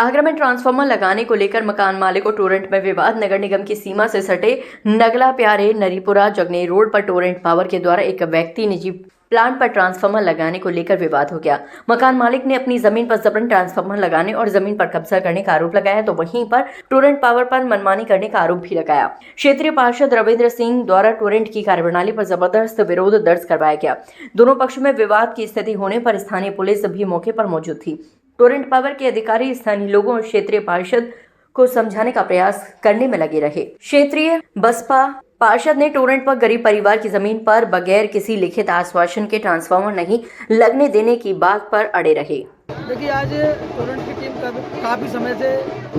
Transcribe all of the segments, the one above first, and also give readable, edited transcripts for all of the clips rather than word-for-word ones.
आगरा में ट्रांसफार्मर लगाने को लेकर मकान मालिक और टोरेंट में विवाद। नगर निगम की सीमा से सटे नगला प्यारे नरीपुरा जगनेर रोड पर टोरेंट पावर के द्वारा एक व्यक्ति निजी प्लांट पर ट्रांसफार्मर लगाने को लेकर विवाद हो गया। मकान मालिक ने अपनी जमीन पर जबरन ट्रांसफार्मर लगाने और जमीन पर कब्जा करने का आरोप लगाया, तो वहीं पर टोरेंट पावर पर मनमानी करने का आरोप भी लगाया। क्षेत्रीय पार्षद रविंद्र सिंह द्वारा टोरेंट की कार्यप्रणाली पर जबरदस्त विरोध दर्ज करवाया गया। दोनों पक्ष में विवाद की स्थिति होने पर स्थानीय पुलिस भी मौके पर मौजूद थी। टोरेंट पावर के अधिकारी स्थानीय लोगों और क्षेत्रीय पार्षद को समझाने का प्रयास करने में लगे रहे। क्षेत्रीय बसपा पार्षद ने टोरेंट पर गरीब परिवार की जमीन पर बगैर किसी लिखित आश्वासन के ट्रांसफार्मर नहीं लगने देने की बात पर अड़े रहे। देखिए, आज टोरेंट की टीम काफ़ी समय से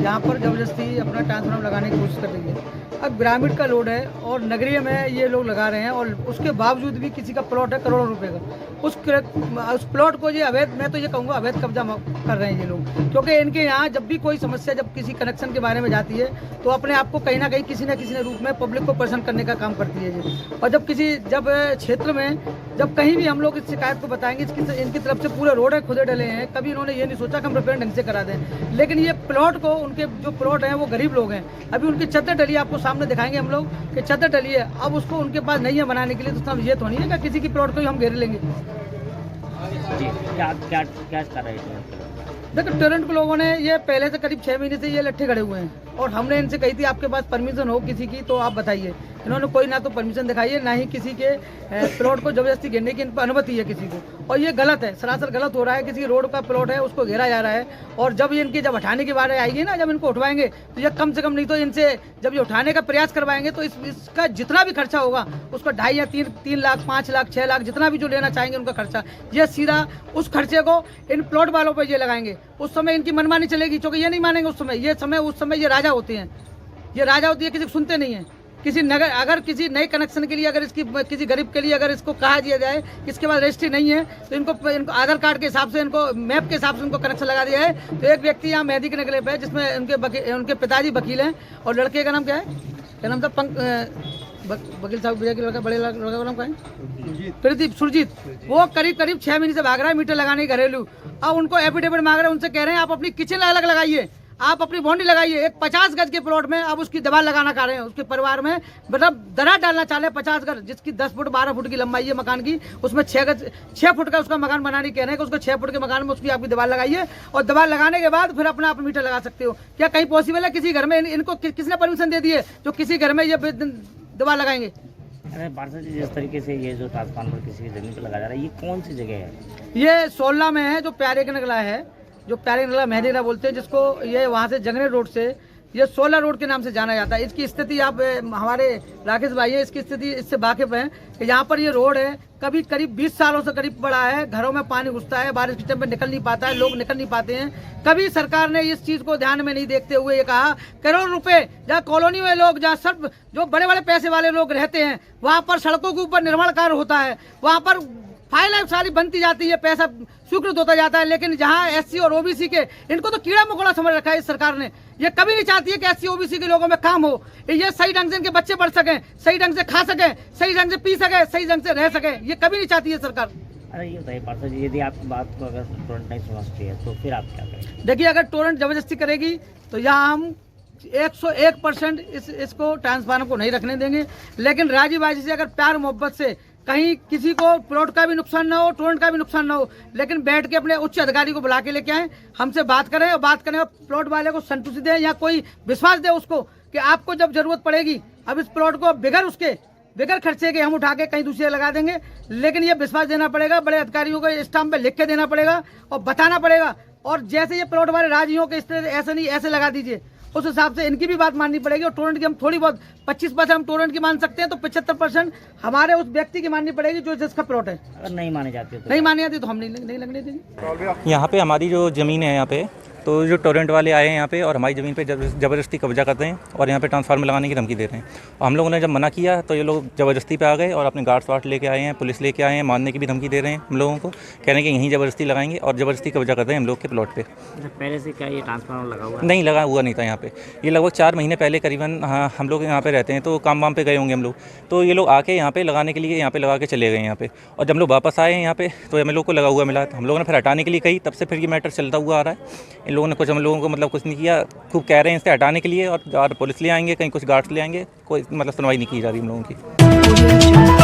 यहाँ पर जबरदस्ती अपना ट्रांसफार्मर लगाने की कोशिश कर रही है। अब ग्रामीण का लोड है और नगरीय में ये लोग लगा रहे हैं और उसके बावजूद भी किसी का प्लॉट है करोड़ों रुपए का, उस प्लॉट को ये अवैध, मैं तो ये कहूँगा अवैध कब्जा कर रहे हैं ये लोग। क्योंकि इनके यहाँ जब भी कोई समस्या जब किसी कनेक्शन के बारे में जाती है तो अपने आप को कहीं ना कहीं किसी न किसी रूप में पब्लिक को परेशान करने का काम करती है ये। और जब क्षेत्र में जब कहीं भी हम लोग इस शिकायत को बताएंगे, इनकी तरफ से पूरे रोड है खुदे डले हैं, कभी इन्होंने ये नहीं सोचा कि हम रिपेयर ढंग से करा दें। लेकिन ये प्लॉट को, उनके जो प्लॉट हैं वो गरीब लोग हैं, अभी उनकी चद्दर डली आपको सामने दिखाएंगे हम लोग कि चद्दर डली है, अब उसको उनके पास नहीं है बनाने के लिए, तो ये तो नहीं है कि किसी की प्लॉट को ही हम घेर लेंगे। जी, क्या कर रहे हैं? देखो, टोरेंट के लोगों ने ये पहले से करीब 6 महीने से ये लट्ठे खड़े हुए हैं और हमने इनसे कही थी आपके पास परमिशन हो किसी की तो आप बताइए। इन्होंने कोई ना तो परमिशन दिखाई है, ना ही किसी के प्लॉट को जबरदस्ती घेरने की इन पर अनुमति है किसी को, और ये गलत है, सरासर गलत हो रहा है। किसी रोड का प्लॉट है उसको घेरा जा रहा है और जब जब हटाने की बारी आएगी ना, जब इनको उठवाएंगे तो ये कम से कम नहीं तो इनसे जब ये उठाने का प्रयास करवाएंगे तो इसका जितना भी खर्चा होगा उसका 2.5 या 3 लाख 5 लाख 6 लाख जितना भी जो लेना चाहेंगे उनका खर्चा, ये सीधा उस खर्चे को इन प्लॉट वालों पर ये लगाएंगे। उस समय इनकी मनमानी चलेगी क्योंकि ये नहीं मानेंगे उस समय ये राजा होते हैं, ये राजा होती है, किसी को सुनते नहीं है। अगर किसी नए कनेक्शन के लिए अगर किसी गरीब के लिए अगर इसको कहा दिया जाए कि इसके पास रजिस्ट्री नहीं है तो इनको आधार कार्ड के हिसाब से, इनको मैप के हिसाब से इनको कनेक्शन लगा दिया है। तो एक व्यक्ति यहाँ मेहंदी के नगले पे है जिसमें उनके पिताजी वकील हैं और लड़के का नाम क्या है, क्या नाम था, वकील साहब भैया के लड़का, बड़े लड़का का नाम क्या है, प्रदीप सुरजीत। वो करीब 6 महीने से भाग रहा है मीटर लगाने घरेलू। अब उनको एफिडेविट मांग रहे हैं, उनसे कह रहे हैं आप अपनी किचन अलग लगाइए, आप अपनी बाउंड्री लगाइए। एक 50 गज के प्लॉट में अब उसकी दीवार लगाना चाह रहे हैं, उसके परिवार में मतलब दरार डालना चाह रहे हैं 50 गज, जिसकी 10 फुट 12 फुट की लंबाई है मकान की, उसमें 6 फुट का उसका मकान बनाने कह रहे हैं कि उसको 6 फुट के मकान में उसकी आपकी दीवार लगाइए और दीवार लगाने के बाद फिर अपना आप मीटर लगा सकते हो। क्या कहीं पॉसिबल है किसी घर में इनको किसने परमिशन दे दी है जो किसी घर में ये दीवार लगाएंगे? अरे पार्षद जी, जिस तरीके से ये जो ट्रांसफार्मर किसी की जमीन पर लगाया जा रहा है, ये कौन सी जगह है? ये 16 में है, जो प्यारे का नगला है, जो प्यारे नगला मेहंदी बोलते हैं, जिसको ये वहाँ से जगनेर रोड से ये 16 रोड के नाम से जाना जाता है। इसकी स्थिति आप हमारे राकेश भाई है, इसकी स्थिति इससे वाकिफ है कि यहाँ पर ये रोड है कभी करीब 20 सालों से करीब पड़ा है, घरों में पानी घुसता है, बारिश के टाइम पे निकल नहीं पाता है, लोग निकल नहीं पाते हैं। कभी सरकार ने इस चीज को ध्यान में नहीं देखते हुए ये कहा करोड़ रुपए जहाँ कॉलोनी में लोग, जहाँ सब जो बड़े बड़े पैसे वाले लोग रहते हैं वहाँ पर सड़कों के ऊपर निर्माण कार्य होता है, वहाँ पर फाइलें सारी बनती जाती है, पैसा स्वीकृत होता जाता है। लेकिन जहाँ एससी और ओबीसी के, इनको तो कीड़ा मकोड़ा समझ रखा है इस सरकार ने। ये कभी नहीं चाहती है कि एससी ओबीसी के लोगों में काम हो, ये सही ढंग से इनके बच्चे पढ़ सकें, सही ढंग से खा सकें, सही ढंग से पी सके, सही ढंग से रह सके, ये कभी नहीं चाहती है सरकार। अरे ये बताइए पार्षद जी, यदि आपकी बात को अगर टोरेंट नहीं समझती है तो फिर आप क्या करेंगे? देखिए, अगर टोरेंट जबरदस्ती करेगी तो यहाँ हम 101% इसको ट्रांसफार्मर को नहीं रखने देंगे। लेकिन राजीबाजी से, अगर प्यार मोहब्बत से, कहीं किसी को प्लॉट का भी नुकसान ना हो, टोरेंट का भी नुकसान ना हो, लेकिन बैठ के अपने उच्च अधिकारी को बुला के लेके आए, हमसे बात करें और बात करें और प्लॉट वाले को संतुष्टि दें या कोई विश्वास दे उसको कि आपको जब जरूरत पड़ेगी अब इस प्लॉट को बगैर खर्चे के हम उठा के कहीं दूसरे लगा देंगे। लेकिन ये विश्वास देना पड़ेगा, बड़े अधिकारियों को स्टाम्प पे लिख के देना पड़ेगा और बताना पड़ेगा। और जैसे ये प्लॉट वाले राजी हो कि इस तरह ऐसे नहीं ऐसे लगा दीजिए, उस हिसाब से इनकी भी बात माननी पड़ेगी। और टोरेंट की हम थोड़ी बहुत 25% हम टोरेंट की मान सकते हैं, तो 75% हमारे उस व्यक्ति की माननी पड़ेगी जो जिसका प्लॉट है। अगर नहीं माने जाते नहीं माने जाती तो हम नहीं लगने देंगे। यहाँ पे हमारी जो ज़मीन है यहाँ पे तो जो टोरेंट वाले आए हैं यहाँ पे और हमारी ज़मीन पे ज़बरदस्ती कब्जा करते हैं और यहाँ पे ट्रांसफार्मर लगाने की धमकी दे रहे हैं। और हम लोगों ने जब मना किया तो ये लोग ज़बरदस्ती पे आ गए और अपने गार्ड्स वार्ड लेके आए हैं, पुलिस लेके आए हैं, मारने की भी धमकी दे रहे हैं हम लोगों को, कह रहे हैं कि यहीं ज़बरदस्ती लगाएंगे और ज़बरदस्ती कब्जा करते हैं हम लोग के प्लॉट पे। पहले से क्या ये ट्रांसफार्मर लगा हुआ? नहीं, लगा हुआ नहीं था यहाँ पे। ये लगभग 4 महीने पहले करीबन, हाँ, हम लोग यहाँ पे रहते हैं तो काम वाम पे गए होंगे हम लोग, तो ये लोग आके यहाँ पे लगाने के लिए यहाँ पे लगा के चले गए यहाँ पे। और जब हम लोग वापस आए हैं यहाँ पे तो हम लोग को लगा हुआ मिला, हम लोगों ने फिर हटाने के लिए कही, तब से फिर ये मैटर चलता हुआ आ रहा है। इन लोगों ने कुछ हम लोगों को मतलब कुछ नहीं किया, खूब कह रहे हैं इससे हटाने के लिए और पुलिस ले आएंगे, कहीं कुछ गार्ड्स ले आएंगे, कोई मतलब सुनवाई नहीं की जा रही हम लोगों की।